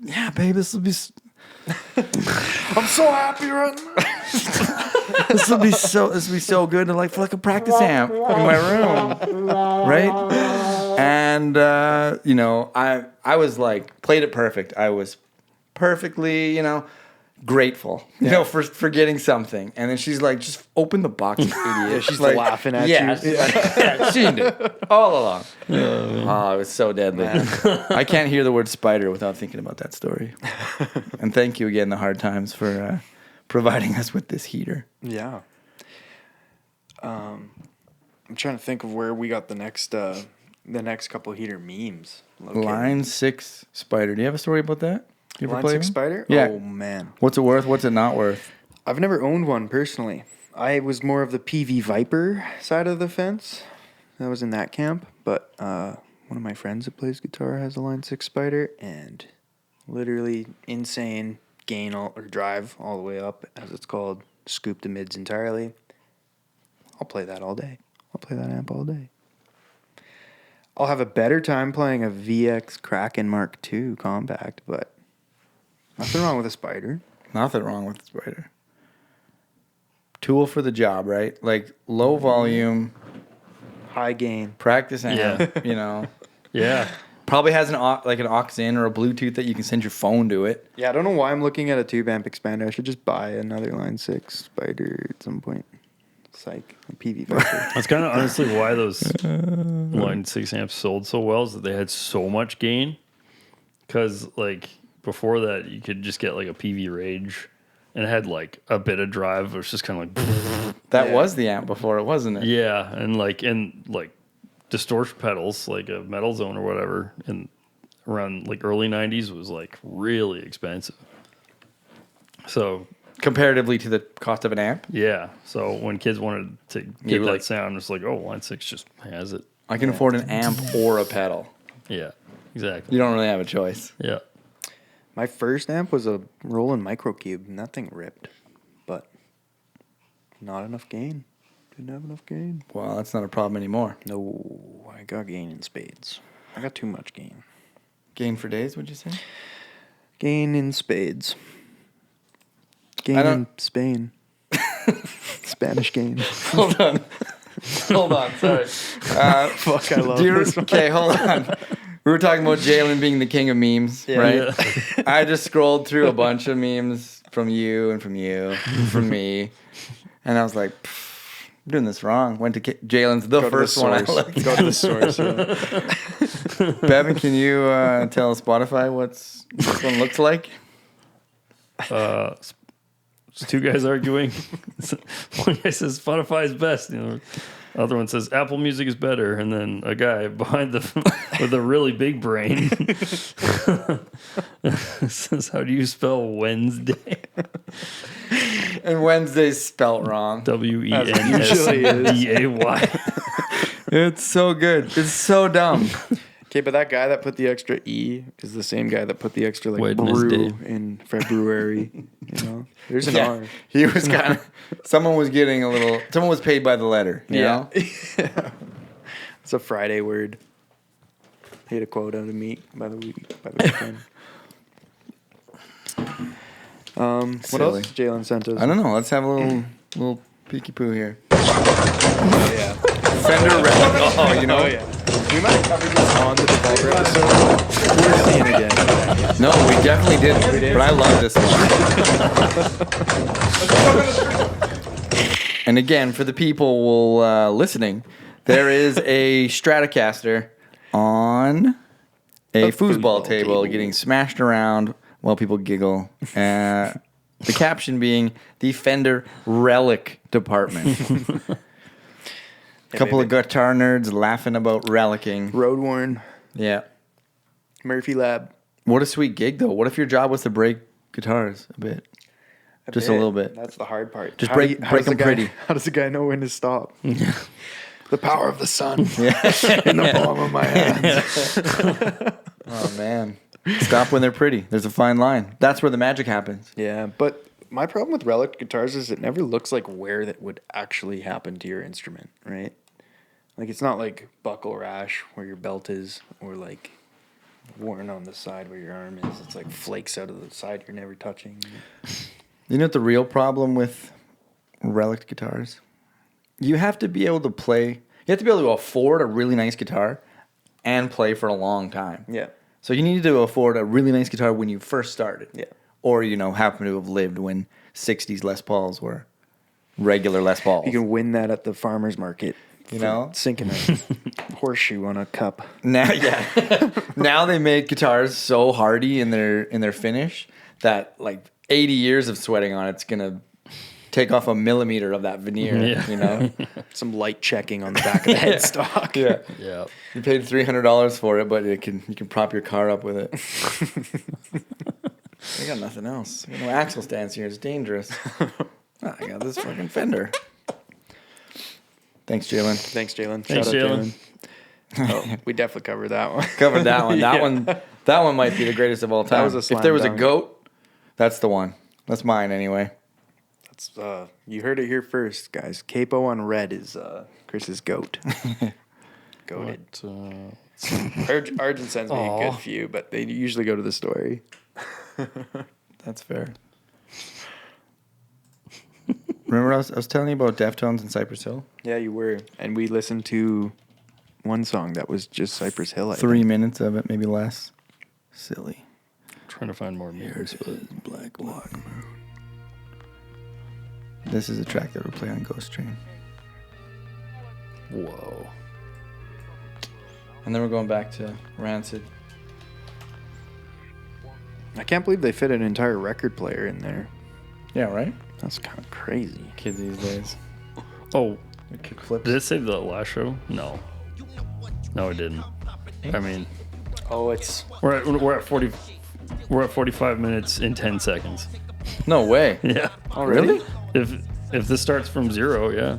yeah, babe, this will be. I'm so happy right now. This will be so good to for like a practice amp in my room, right? And you know, I was like, played it perfect. I was perfectly, you know, grateful, you know, for getting something. And then she's like, just open the box, you idiot. Yeah, she's like, laughing at yeah, you. she's like, yeah, she did all along. Oh, it was so deadly. I can't hear the word spider without thinking about that story. And thank you again, the Hard Times, for providing us with this heater. Yeah. I'm trying to think of where we got the next couple heater memes. located. Line 6 spider. Do you have a story about that? You ever Line play 6 one? spider? Yeah. Oh, man. What's it worth? What's it not worth? I've never owned one personally. I was more of the PV Viper side of the fence. I was in that camp. But one of my friends that plays guitar has a Line 6 spider. And literally insane gain or drive all the way up, as it's called. Scoop the mids entirely. I'll play that all day. I'll play that amp all day. I'll have a better time playing a VX Kraken Mark II compact, but nothing wrong with a spider. Nothing wrong with the spider. Tool for the job, right? Like low volume, High gain. practice amp, you know. Yeah. Probably has an aux in or a Bluetooth that you can send your phone to it. Yeah, I don't know why I'm looking at a tube amp expander. I should just buy another Line 6 spider at some point. Psych. A PV Viper. That's kind of honestly why those Line 6 amps sold so well, is that they had so much gain. Because, like, before that, you could just get, like, a PV Rage, and it had, like, a bit of drive. It was just kind of like... That was the amp before, it wasn't it? Yeah, and, like, distortion pedals, like a Metal Zone or whatever, and around, like, early 90s was, like, really expensive. So... Comparatively to the cost of an amp? Yeah. So when kids wanted to get were that like- sound, it's like, oh, Line 6 just has it. I can afford an amp or a pedal. Yeah, exactly. You don't really have a choice. Yeah. My first amp was a Roland Microcube, and that thing ripped. But not enough gain. Didn't have enough gain. Well, that's not a problem anymore. No, I got gain in spades. I got too much gain. Gain for days, would you say? Gain in spades. Gain I don't- in Spain. Spanish gain. Hold on. Hold on, sorry. Fuck, I love this one. Okay, hold on. We were talking about Jalen being the king of memes, right? Yeah. I just scrolled through a bunch of memes from you and from you and from me, and I was like, I'm doing this wrong. Went to Jalen's the first one I looked. Go to the source. Bevin, can you tell Spotify what this one looks like? It's two guys arguing. One guy says Spotify is best. Other one says Apple Music is better, and then a guy behind with a really big brain says, "How do you spell Wednesday?" And Wednesday's spelt wrong. WENSDAY. It's so good. It's so dumb. Okay, but that guy that put the extra E is the same guy that put the extra like Wednesday. brew in February. There's an R. He was kind of. Someone was getting a little. Someone was paid by the letter. You know? Yeah. It's a Friday word. He had a quota to meet by the weekend. What Silly. else Jalen sent us? I don't know. Let's have a little peeky poo here. Oh, yeah. Fender Relic. Oh, you know. Oh, yeah. We might have covered this on the Devolver episode. We're seeing it again. No, we definitely didn't. But I love this one. And again, for the people listening, there is a Stratocaster on a foosball table getting smashed around while people giggle. The caption being the Fender Relic Department. A couple of guitar nerds laughing about relicking. Road worn. Yeah. Murphy Lab. What a sweet gig, though. What if your job was to break guitars a bit? Just a little bit. That's the hard part. Just break them pretty. How does the guy know when to stop? The power of the sun in the palm of my hands. Oh, man. Stop when they're pretty. There's a fine line. That's where the magic happens. Yeah, but my problem with relic guitars is it never looks like where that would actually happen to your instrument, right? Like, it's not like buckle rash where your belt is, or like worn on the side where your arm is. It's like flakes out of the side you're never touching. You know what the real problem with relic guitars? You have to be able to play. You have to be able to afford a really nice guitar and play for a long time. Yeah. So you need to afford a really nice guitar when you first started. Yeah. Or, happen to have lived when 60s Les Pauls were regular Les Pauls. You can win that at the farmer's market. Sinking a horseshoe on a cup. Now, yeah. Now they make guitars so hardy in their finish that like 80 years of sweating on it's gonna take off a millimeter of that veneer. Some light checking on the back of the headstock. Yeah. Yeah. You paid $300 for it, but you can prop your car up with it. I got nothing else. No axle stands here. It's dangerous. I got this fucking Fender. Thanks, Jalen. Thanks, Jalen. Thanks, Shout out, Jalen. Oh, we definitely covered that one. Covered that one. Yeah. That one might be the greatest of all time. was a slam if there was dunk. a goat, that's the one. That's mine anyway. That's you heard it here first, guys. Capo on red is Chris's goat. Goated. Arjun sends me a good few, but they usually go to the story. That's fair. Remember I was telling you about Deftones and Cypress Hill? Yeah, you were. And we listened to one song that was just Cypress Hill. 3 minutes of it, maybe less. Silly. Trying to find more memes, but Black Moon. This is a track that would play on Ghost Train. whoa. And then we're going back to Rancid. I can't believe they fit an entire record player in there. Yeah, right? That's kind of crazy. Kids these days. Oh, They kick flips. did it save the last show? No. No, it didn't. I mean, Oh, it's we're at 40. We're at 45 minutes in 10 seconds. No way. Yeah. Really? If this starts from 0, yeah.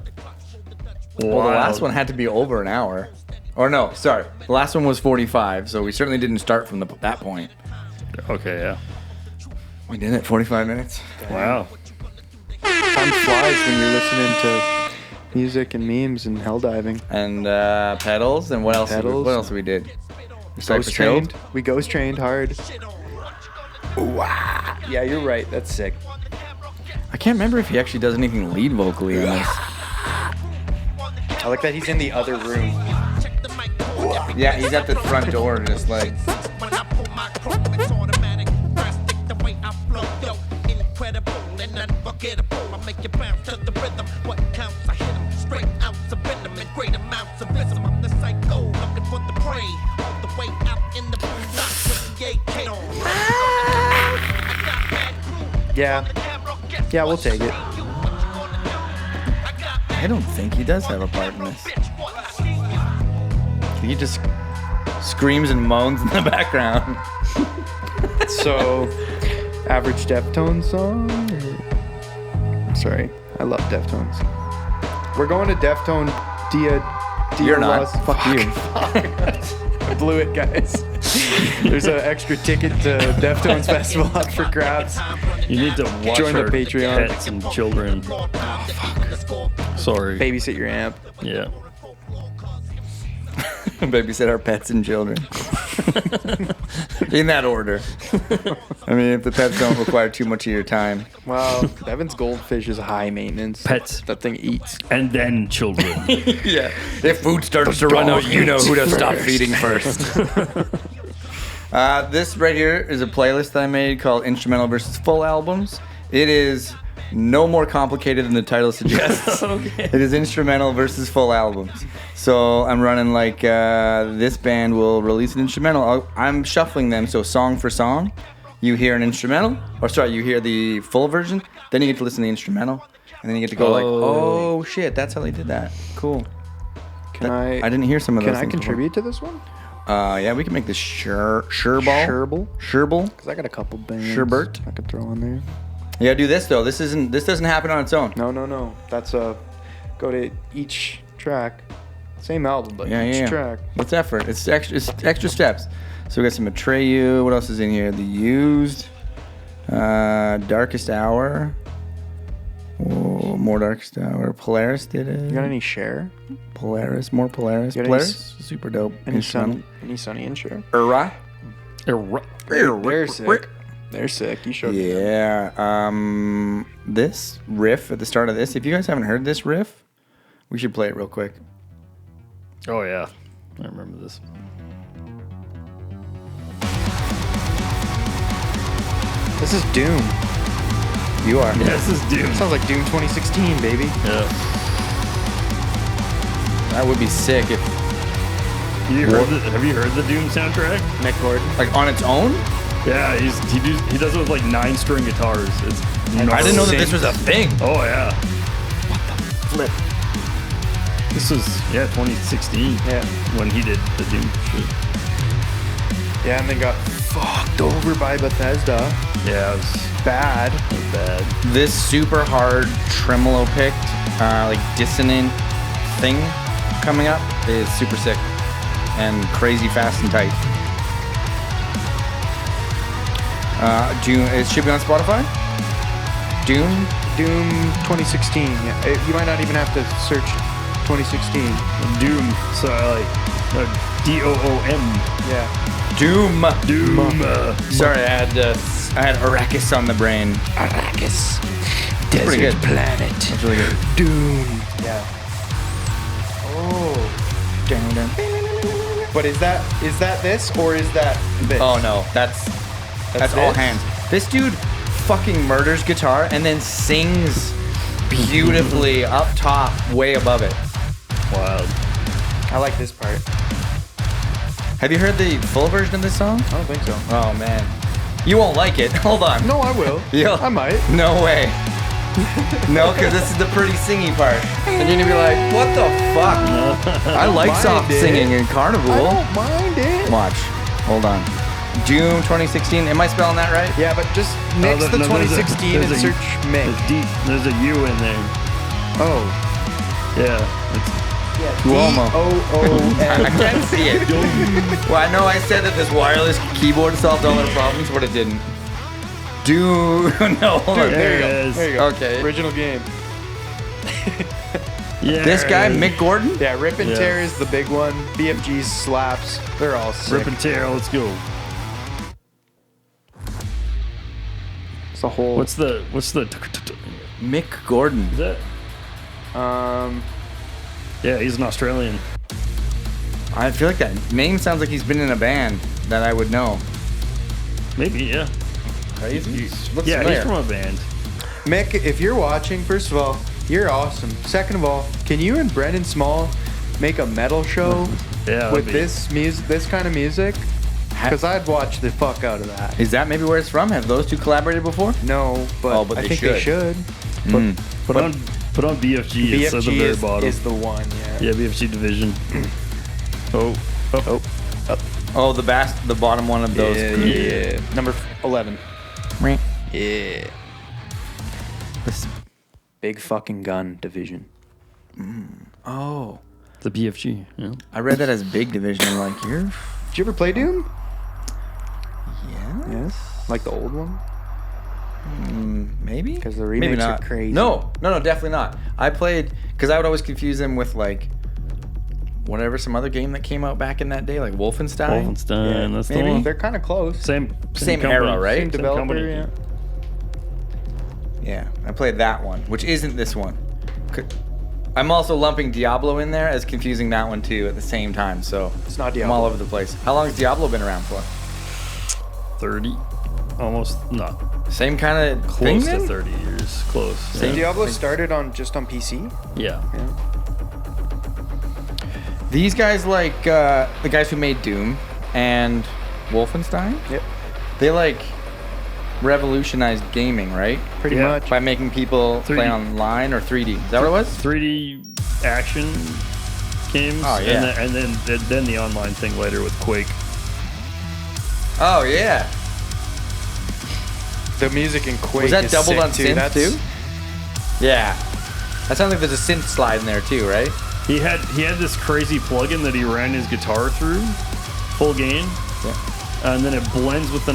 Well, the last one had to be over an hour. Or no, sorry. The last one was 45, so we certainly didn't start from that point. Okay, yeah. We did it, 45 minutes. Wow. time flies when you're listening to music and memes and hell diving. And pedals, and what else? Pedals. What else we did? Ghost trained. We ghost trained hard. Wow. Yeah, you're right. That's sick. I can't remember if he actually does anything lead vocally in this. I like that he's in the other room. Yeah, he's at the front door, just like. When I pull my chrome, it's automatic. Drastic the way I flow, yo, incredible and unforgettable. I make you bounce to the rhythm. What counts? I hit 'em straight out of venom in great amounts of rhythm. I'm the psycho looking for the prey, all the way out in the boondocks with the AK on. I got bad crew. Yeah. Yeah, we'll take it. I don't think he does have a part in this. He just screams and moans in the background. So, average Deftones song? Sorry, I love Deftones. We're going to Deftone Dia You're not. Los- Fuck you. I blew it, guys. There's an extra ticket to Deftones Festival up for grabs. You need to watch Join the our Patreon. pets and children. Sorry. Babysit your amp. Yeah. Babysit our pets and children. In that order. I mean, if the pets don't require too much of your time. Wow, Bevin's goldfish is high maintenance. Pets. That thing eats. And then children. Yeah. If food starts to run out, you know who to stop feeding first. This right here is a playlist that I made called Instrumental versus Full Albums. It is no more complicated than the title suggests. Okay. It is instrumental versus full albums. So I'm running like this band will release an instrumental. I'm shuffling them, so song for song. You hear an instrumental, or sorry, you hear the full version, then you get to listen to the instrumental, and then you get to go like, oh shit, that's how they did that. Cool. I didn't hear some of those Can I things before. contribute to this one? Yeah, we can make this Sherbal. Sherble? Because I got a couple bands Sherbert. I could throw on there. You gotta do this though. This doesn't happen on its own. No. That's go to each track. Same album, but Yeah, each yeah. track. It's effort. It's extra steps. So we got some Atreyu. What else is in here? The Used, Darkest Hour. Oh, more Darkest Hour. Polaris did it. You got any Share? Polaris, more Polaris. You got Polaris, super dope. Any Sunny and Share? Ura. They're sick. They're sick. You showed me them. Yeah. This riff at the start of this. If you guys haven't heard this riff, we should play it real quick. Oh, yeah. I remember this. This is Doom. You are. Yeah, this is Doom. Sounds like Doom 2016, baby. Yeah. That would be sick if, Have you heard the Doom soundtrack? Nick Gordon. like, on its own. Yeah, he does it with like 9-string guitars. It's I didn't know that this was a thing. Oh yeah. Flip. This was 2016. Yeah. When he did the Doom shit. Yeah, and they got fucked over by Bethesda. Yeah, it was Bad. bad. This super hard tremolo picked, like dissonant thing coming up is super sick and crazy fast and tight. Doom. It should be on Spotify. Doom 2016. Yeah. You might not even have to search 2016. Doom. So like DOOM. Yeah. Doom. Doom. Sorry, I had Arrakis on the brain. Arrakis. That's pretty good. Planet. That's really good. Doom. Yeah. Oh. But is that this or is that this? Oh no, that's all this? hands. This dude fucking murders guitar and then sings beautifully up top, way above it. Wild. I like this part. Have you heard the full version of this song? I don't think so. Oh man, you won't like it. Hold on. No, I will. Yeah. I might. No way. No, because this is the pretty singy part. And you're gonna be like, what the fuck? I like mind soft it. singing in Carnival. I don't mind it. Watch. Hold on. Doom 2016. Am I spelling that right? Yeah, but just mix the 2016 and search Mick. There's a U in there. Oh. Yeah. It's Duomo. D-O-O-M. I can't see it. Well, I know I said that this wireless keyboard solved all our problems, but it didn't. No, hold on. There you go. it is. There you go. Okay. Original game. Yeah. This guy, Mick Gordon? Yeah, Rip and Yeah. Tear is the big one. BFG's slaps. They're all sick. Rip and tear. Let's go. It's the whole. What's the? Mick Gordon. Is that? Yeah, he's an Australian. I feel like that name sounds like he's been in a band that I would know. Maybe, yeah. Crazy. Looks Yeah, familiar. he's from a band. Mick, if you're watching, first of all, you're awesome. Second of all, can you and Brendan Small make a metal show Yeah, with that'd be- this kind of music? Because I'd watch the fuck out of that. Is that maybe where it's from? Have those two collaborated before? No, but, Oh, but I they think they should. should. Put on BFG. It's at the BFG very bottom. is the one, yeah. Yeah, BFG division. Oh. Oh, the bottom one of those. Yeah. Number 11. Yeah. This- Big fucking gun division. Oh, The BFG. Yeah. I read that as big division. I'm like, you're. Did you ever play Doom? Yeah. Yes. Like the old one? Maybe. 'Cause the Maybe remakes are not. crazy. No, definitely not. I played because I would always confuse them with like whatever some other game that came out back in that day, like Wolfenstein. Wolfenstein. That's maybe. the one. They're kind of close. Same Same era, right? Same Same developer, company. yeah. Yeah, I played that one, which isn't this one. I'm also lumping Diablo in there as confusing that one too at the same time. So It's not I'm Diablo. all over the place. How long has Diablo been around for? 30. Almost. No. Same kind of thing Close to then? 30 years. Close. Same- Yeah. Diablo started just on PC? Yeah. These guys like the guys who made Doom and Wolfenstein. Yep. They like revolutionized gaming, right? Pretty Yeah. much. By making people 3D. play online or 3D. Is that what it was? 3D action games. Oh, yeah. And then the online thing later with Quake. Oh yeah. The music in Quake Was that is doubled sick on synth That's- too? Yeah. That sounds like there's a synth slide in there too, right? He had this crazy plugin that he ran his guitar through, full gain, Yeah. and then it blends with the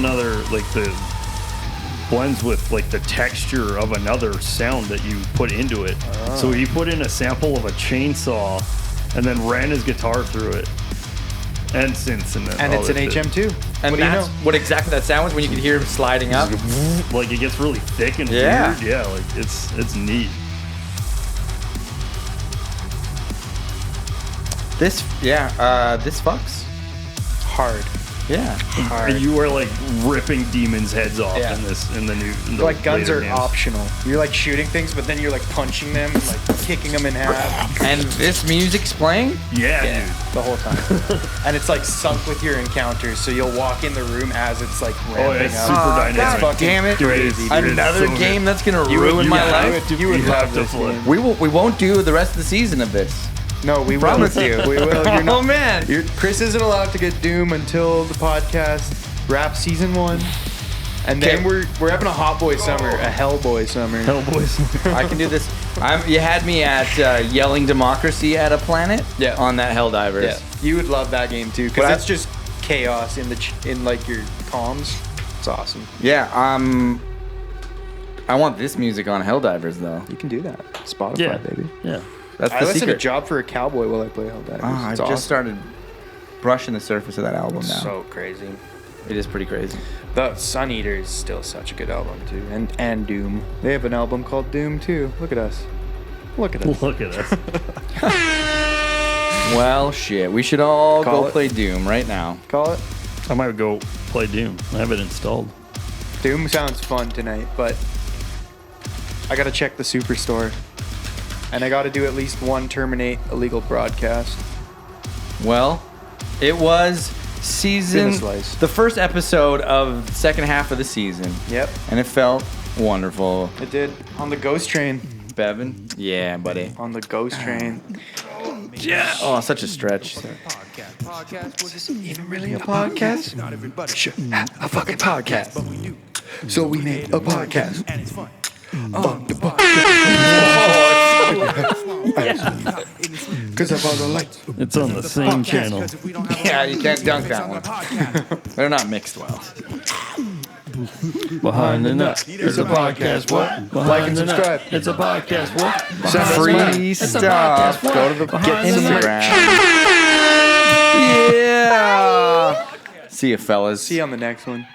texture of another sound that you put into it. So he put in a sample of a chainsaw, and then ran his guitar through it, and synths and then And all it's an that shit. HM2. And what do you that's know? what exactly that sound was when you could hear him sliding up. Like it gets really thick and Yeah. weird. Yeah, like it's neat. This fucks. Hard. Yeah. And you are like ripping demons' heads off Yeah. in the Like guns later are games. optional. You're like shooting things, but then you're like punching them and like kicking them in half. And this music's playing? Yeah, Yeah, dude. the whole time. And it's like sunk with your encounters, so you'll walk in the room as it's like ramping it's up. super dynamic. It's fucking Damn it. crazy. Dude, it's Another so good. game that's gonna You would- ruin you my would- life. You would You love have to this play. game. We won't do the rest of the season of this. No, we Promise will. you. We will. You're not, Oh man. Chris isn't allowed to get Doom until the podcast wraps season 1. And then Okay. we're having a hot boy summer, a Hellboy summer. Hellboys. I can do this. You had me at yelling democracy at a planet. Yeah. On that HellDivers. Yeah, you would love that game too, But because I- it's just chaos in in like your comms. It's awesome. Yeah. I want this music on HellDivers though. You can do that. Spotify, Yeah. baby. Yeah. That's I the listen to secret. Job for a Cowboy while I play Helldivers. Oh, I It's just awesome. started brushing the surface of that album now. So crazy. It is pretty crazy. The Sun Eater is still such a good album too, and Doom. They have an album called Doom too. Look at us. Look at us. Look at us. Well, shit. We should all Call go it. play Doom right now. Call it. I might go play Doom. I have it installed. Doom sounds fun tonight, but I gotta check the Superstore, and I gotta do at least one terminate illegal broadcast. Well, it was season, Thin slice. the first episode of the second half of the season, Yep, and it felt wonderful. it did on the Ghost Train. Bevin? Yeah, buddy. On the Ghost Train. Yeah. Oh, such a stretch. Even really a podcast? Not everybody. A fucking podcast. But we do. So we made a podcast. And it's fun. Fuck the podcast. Because of all the lights. It's on the same channel. Yeah, you can't dunk that one. They're not mixed well. Behind the Nut. It's a podcast. What? Behind Like and the Nut. subscribe. It's a podcast. What? Send us money. Free It's a stuff. podcast. What? Go to the Behind the Nut. Instagram. Yeah. See you, fellas. See you on the next one.